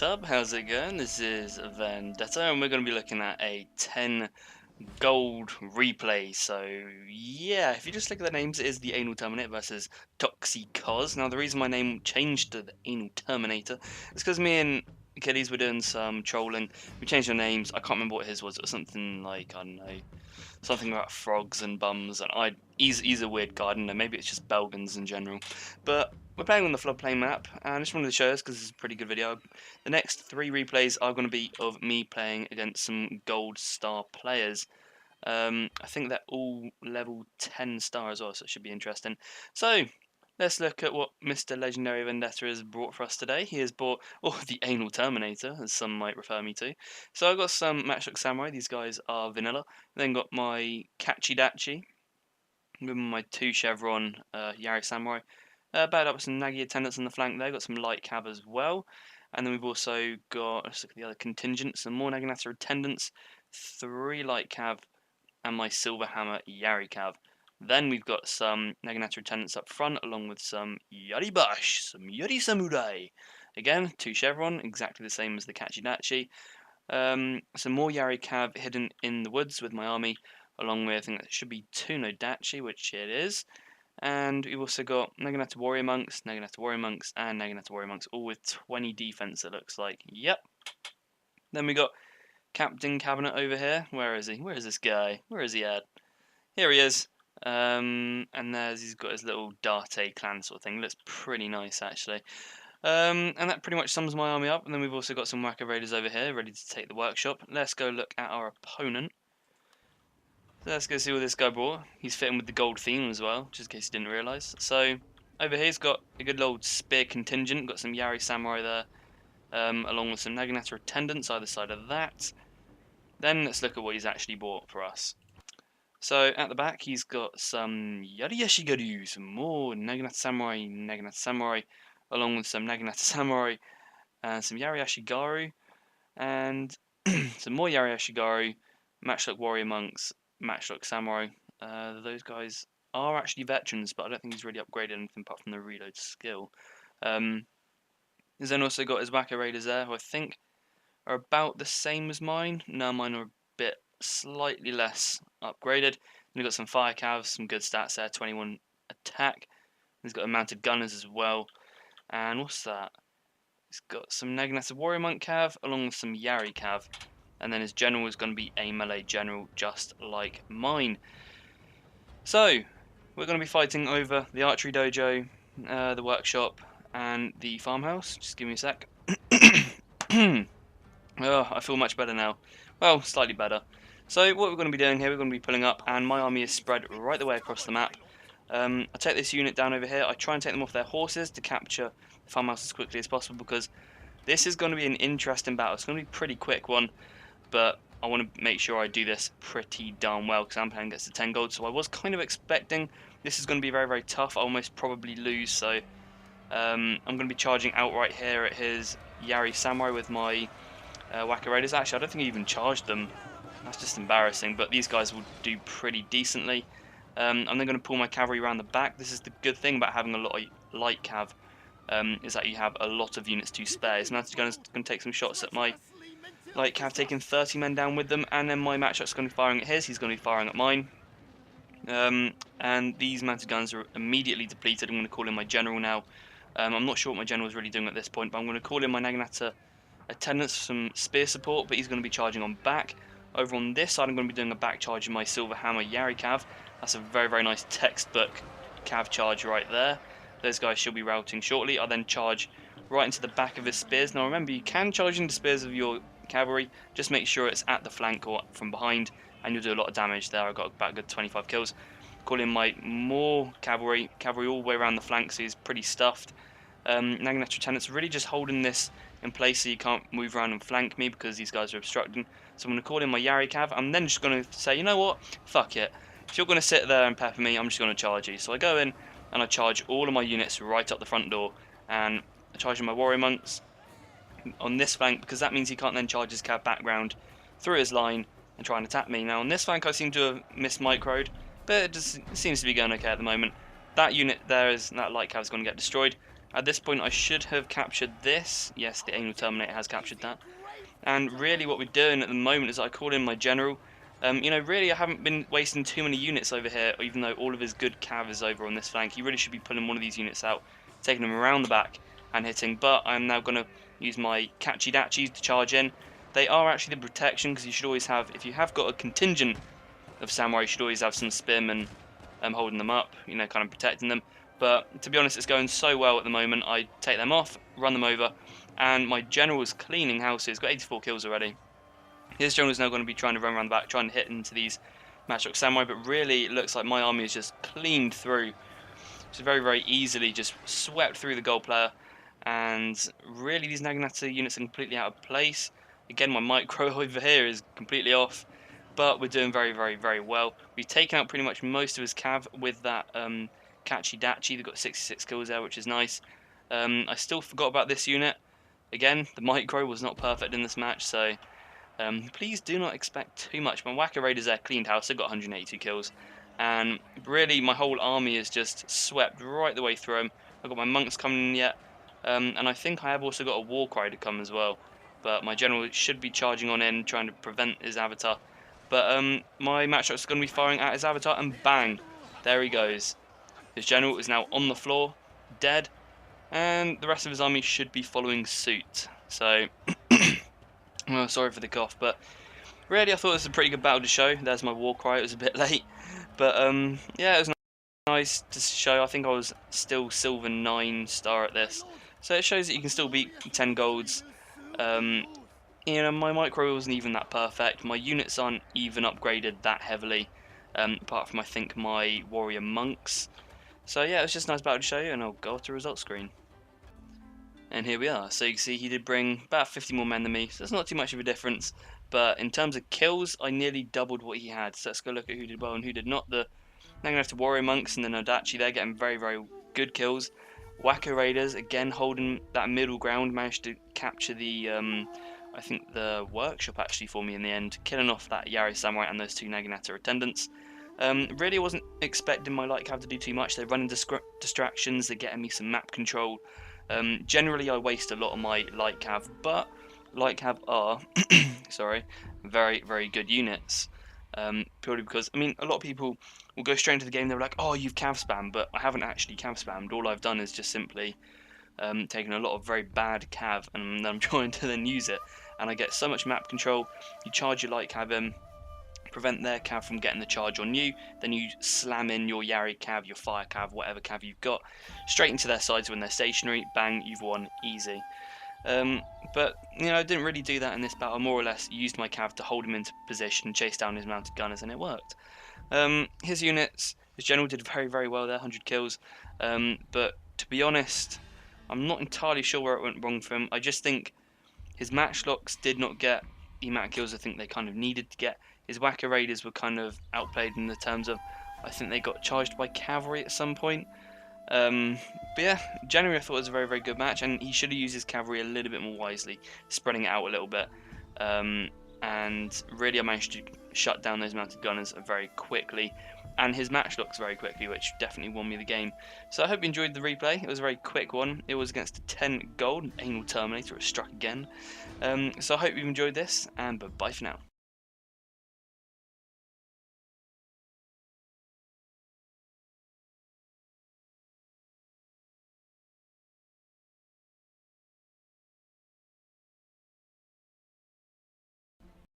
up? How's it going? This is Vendetta, and we're going to be looking at a 10 gold replay. So, yeah, if you just look at the names, it is the Anal Terminator versus Toxicoz. Now, the reason my name changed to the Anal Terminator is because me and Kiddies were doing some trolling. We changed our names. I can't remember what his was. It was something like, I don't know, something about frogs and bums. And he's a weird guy. I don't know, maybe it's just Belgians in general. But we're playing on the floodplain map, and I just wanted to show this because this is a pretty good video. The next 3 replays are going to be of me playing against some gold star players. I think they're all level 10 star as well, so it should be interesting. So, let's look at what Mr. Legendary Vendetta has brought for us today. He has brought, the Anal Terminator, as some might refer me to. So I've got some Matchlock Samurai. These guys are vanilla. Then got my Kachi Dachi, with my 2 Chevron Yari Samurai. Backed up with some Nagi attendants on the flank there. Got some light cav as well. And then we've also got, let's look at the other contingent, some more Naginata attendants, 3 light cav, and my Silver Hammer Yari cav. Then we've got some Naginata attendants up front, along with some Yari Bash, some Yari Samurai. Again, 2 Chevron, exactly the same as the Kachidachi. Some more Yari cav hidden in the woods with my army, along with, I think that should be 2 Nodachi, which it is. And we've also got Naginata Warrior Monks, and Naginata Warrior Monks, all with 20 defense, it looks like. Yep. Then we got Captain Cabinet over here. Where is he? Where is this guy? Where is he at? Here he is. And he's got his little Darte clan sort of thing. Looks pretty nice, actually. And that pretty much sums my army up. And then we've also got some Whacker Raiders over here, ready to take the workshop. Let's go look at our opponent. So let's go see what this guy brought. He's fitting with the gold theme as well, just in case you didn't realise. So, over here he's got a good old spear contingent, got some Yari Samurai there, along with some Naginata attendants either side of that. Then let's look at what he's actually bought for us. So, at the back he's got some Yari Yashigaru, some more Naginata Samurai, along with some Naginata Samurai, and some Yari Ashigaru, and some more Yari Ashigaru, Matchlock Warrior Monks, Matchlock Samurai. Those guys are actually veterans, but I don't think he's really upgraded anything apart from the reload skill. He's then also got his Whacker Raiders there, who I think are about the same as mine. No, mine are a bit slightly less upgraded. And he's got some Fire Cavs, some good stats there, 21 attack. He's got a mounted gunners as well. And what's that? He's got some Naginata Warrior Monk Cav, along with some Yari Cav. And then his general is going to be a melee general, just like mine. So, we're going to be fighting over the archery dojo, the workshop, and the farmhouse. Just give me a sec. Oh, I feel much better now. Well, slightly better. So, what we're going to be doing here, we're going to be pulling up, and my army is spread right the way across the map. I take this unit down over here. I try and take them off their horses to capture the farmhouse as quickly as possible, because this is going to be an interesting battle. It's going to be a pretty quick one. But I want to make sure I do this pretty darn well because I'm playing against the 10 gold. So I was kind of expecting this is going to be very, very tough. I almost probably lose. So I'm going to be charging outright here at his Yari Samurai with my Whacker Raiders. Actually, I don't think I even charged them. That's just embarrassing. But these guys will do pretty decently. I'm then going to pull my cavalry around the back. This is the good thing about having a lot of light cav. Is that you have a lot of units to spare. His mounted gunner is going to take some shots at my light cav, taking 30 men down with them, and then my matchup's going to be firing at his, he's going to be firing at mine. And these mounted guns are immediately depleted. I'm going to call in my general now. I'm not sure what my general is really doing at this point, but I'm going to call in my Naginata attendants for some spear support, but he's going to be charging on back. Over on this side, I'm going to be doing a back charge of my Silver Hammer Yari cav. That's a very, very nice textbook cav charge right there. Those guys should be routing shortly. I then charge right into the back of his spears. Now remember, you can charge into spears of your cavalry, just make sure it's at the flank or from behind, and you'll do a lot of damage there. I got about a good 25 kills. Call in my more cavalry all the way around the flank, so he's pretty stuffed. Naginata attendants really just holding this in place so you can't move around and flank me because these guys are obstructing. So I'm going to call in my Yari cav. I'm then just going to say, you know what, fuck it. If you're going to sit there and pepper me, I'm just going to charge you. So I go in and I charge all of my units right up the front door, and I charge my warrior monks on this flank, because that means he can't then charge his cav background through his line and try and attack me. Now on this flank I seem to have mismicroed, but it just seems to be going okay at the moment. That unit there, that light cav is going to get destroyed. At this point, I should have captured this. Yes, the Anal Terminator has captured that. And really what we're doing at the moment is I call in my general. You know, really I haven't been wasting too many units over here, even though all of his good cav is over on this flank. He really should be pulling one of these units out, taking them around the back and hitting. But I'm now going to use my catchy dachis to charge in. They are actually the protection, because you should always have, if you have got a contingent of samurai, you should always have some spearmen holding them up, you know, kind of protecting them. But to be honest, it's going so well at the moment. I take them off, run them over, and my general is cleaning houses. Got 84 kills already. His general is now going to be trying to run around the back, trying to hit into these matchlock samurai. But really, it looks like my army is just cleaned through. Just very, very easily just swept through the gold player. And really, these Naginata units are completely out of place. Again, my micro over here is completely off. But we're doing very, very, very well. We've taken out pretty much most of his cav with that catchy dachi. They've got 66 kills there, which is nice. I still forgot about this unit. Again, the micro was not perfect in this match, so please do not expect too much. My Whacker Raiders there cleaned house. They've got 182 kills. And really, my whole army is just swept right the way through them. I've got my monks coming in yet. And I think I have also got a war cry to come as well. But my general should be charging on in, trying to prevent his avatar. But my matchlock is going to be firing at his avatar, and bang, there he goes. His general is now on the floor, dead, and the rest of his army should be following suit. So, well, sorry for the cough, but really I thought it was a pretty good battle to show. There's my war cry, it was a bit late. But yeah, it was nice to show. I think I was still silver 9-star at this. So it shows that you can still beat 10 golds. You know, my micro wasn't even that perfect. My units aren't even upgraded that heavily, apart from I think my warrior monks. So yeah, it was just a nice battle to show you, and I'll go to results screen. And here we are. So you can see he did bring about 50 more men than me, so it's not too much of a difference. But in terms of kills, I nearly doubled what he had. So let's go look at who did well and who did not. Now I'm going to have to warrior monks and the Nodachi there, getting very, very good kills. Whacker Raiders, again, holding that middle ground, managed to capture the, I think, the workshop actually for me in the end, killing off that Yari Samurai and those two Naginata attendants. Really wasn't expecting my light cav to do too much. They're running distractions, they're getting me some map control. Generally I waste a lot of my light cav, but light cav are sorry, very, very good units. Purely because, I mean, a lot of people will go straight into the game, they're like, oh, you've cav spammed, but I haven't actually cav spammed. All I've done is just simply taken a lot of very bad cav, and I'm trying to then use it, and I get so much map control. You charge your light cav in, prevent their cav from getting the charge on you, then you slam in your Yari cav, your fire cav, whatever cav you've got, straight into their sides when they're stationary, bang, you've won, easy. But, you know, I didn't really do that in this battle. I more or less used my cav to hold him into position, chase down his mounted gunners, and it worked. His units, his general did very, very well there, 100 kills, but to be honest, I'm not entirely sure where it went wrong for him. I just think his matchlocks did not get the amount of kills I think they kind of needed to get. His Whacker Raiders were kind of outplayed in the terms of, I think they got charged by cavalry at some point. But yeah, generally I thought it was a very, very good match, and he should have used his cavalry a little bit more wisely, spreading it out a little bit. And really I managed to shut down those mounted gunners very quickly, and his matchlocks very quickly, which definitely won me the game. So I hope you enjoyed the replay. It was a very quick one. It was against a 10 gold Anal Terminator. It struck again. So I hope you've enjoyed this, and bye for now.